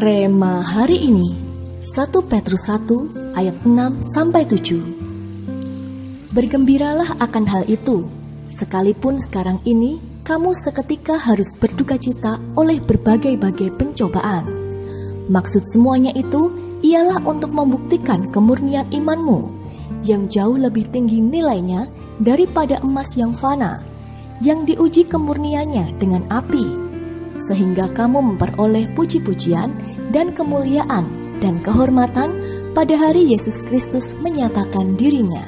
Rema hari ini 1 Petrus 1 ayat 6-7. Bergembiralah akan hal itu, sekalipun sekarang ini kamu seketika harus berduka cita oleh berbagai-bagai pencobaan. Maksud semuanya itu ialah untuk membuktikan kemurnian imanmu yang jauh lebih tinggi nilainya daripada emas yang fana, yang diuji kemurniannya dengan api, sehingga kamu memperoleh puji-pujian dan kemuliaan dan kehormatan pada hari Yesus Kristus menyatakan dirinya.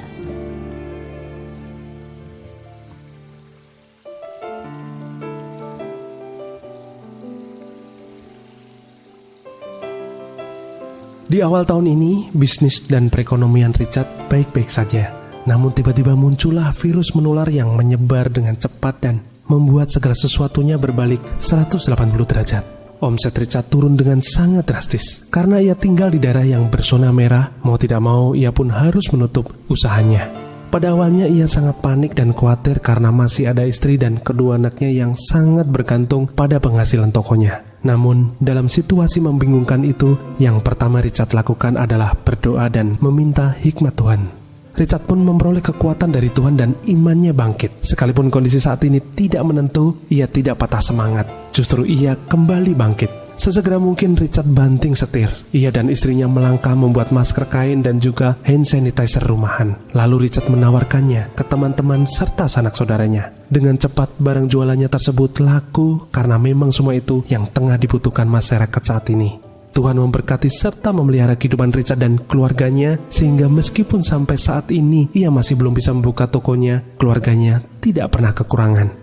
Di awal tahun ini, bisnis dan perekonomian Richard baik-baik saja. Namun tiba-tiba muncullah virus menular yang menyebar dengan cepat dan membuat segala sesuatunya berbalik 180 derajat. Omset Richard turun dengan sangat drastis karena ia tinggal di daerah yang berzona merah. Mau tidak mau, ia pun harus menutup usahanya. Pada awalnya ia sangat panik dan khawatir karena masih ada istri dan kedua anaknya yang sangat bergantung pada penghasilan tokonya. Namun, dalam situasi membingungkan itu, yang pertama Richard lakukan adalah berdoa dan meminta hikmat Tuhan. Richard pun memperoleh kekuatan dari Tuhan dan imannya bangkit. Sekalipun kondisi saat ini tidak menentu, ia tidak patah semangat. Justru ia kembali bangkit. Sesegera mungkin Richard banting setir. Ia dan istrinya melangkah membuat masker kain dan juga hand sanitizer rumahan. Lalu Richard menawarkannya ke teman-teman serta sanak saudaranya. Dengan cepat barang jualannya tersebut laku karena memang semua itu yang tengah dibutuhkan masyarakat saat ini. Tuhan memberkati serta memelihara kehidupan Richard dan keluarganya, sehingga meskipun sampai saat ini ia masih belum bisa membuka tokonya, keluarganya tidak pernah kekurangan.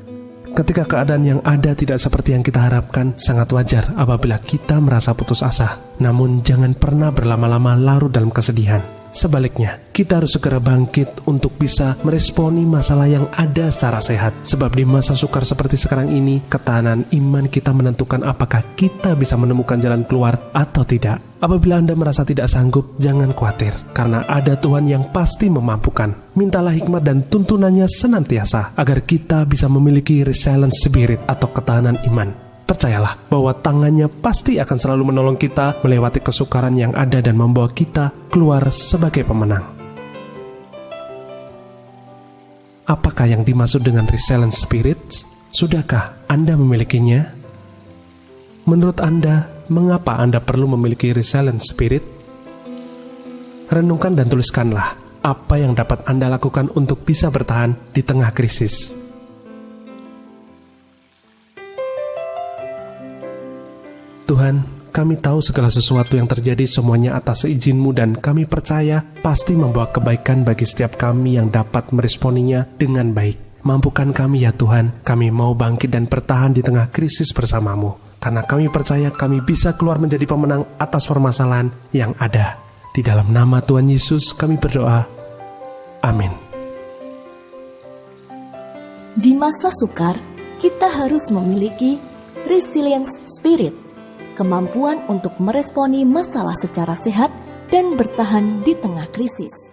Ketika keadaan yang ada tidak seperti yang kita harapkan, sangat wajar apabila kita merasa putus asa. Namun jangan pernah berlama-lama larut dalam kesedihan. Sebaliknya, kita harus segera bangkit untuk bisa meresponi masalah yang ada secara sehat. Sebab di masa sukar seperti sekarang ini, ketahanan iman kita menentukan apakah kita bisa menemukan jalan keluar atau tidak. Apabila Anda merasa tidak sanggup, jangan khawatir, karena ada Tuhan yang pasti memampukan. Mintalah hikmat dan tuntunannya senantiasa, agar kita bisa memiliki resilience spirit atau ketahanan iman. Percayalah bahwa tangannya pasti akan selalu menolong kita melewati kesukaran yang ada dan membawa kita keluar sebagai pemenang. Apakah yang dimaksud dengan resilient spirit? Sudahkah Anda memilikinya? Menurut Anda, mengapa Anda perlu memiliki resilient spirit? Renungkan dan tuliskanlah apa yang dapat Anda lakukan untuk bisa bertahan di tengah krisis. Tuhan, kami tahu segala sesuatu yang terjadi semuanya atas seizin-Mu dan kami percaya pasti membawa kebaikan bagi setiap kami yang dapat meresponinya dengan baik. Mampukan kami ya Tuhan, kami mau bangkit dan bertahan di tengah krisis bersama-Mu. Karena kami percaya kami bisa keluar menjadi pemenang atas permasalahan yang ada. Di dalam nama Tuhan Yesus kami berdoa. Amin. Di masa sukar, kita harus memiliki resilience spirit, kemampuan untuk meresponi masalah secara sehat dan bertahan di tengah krisis.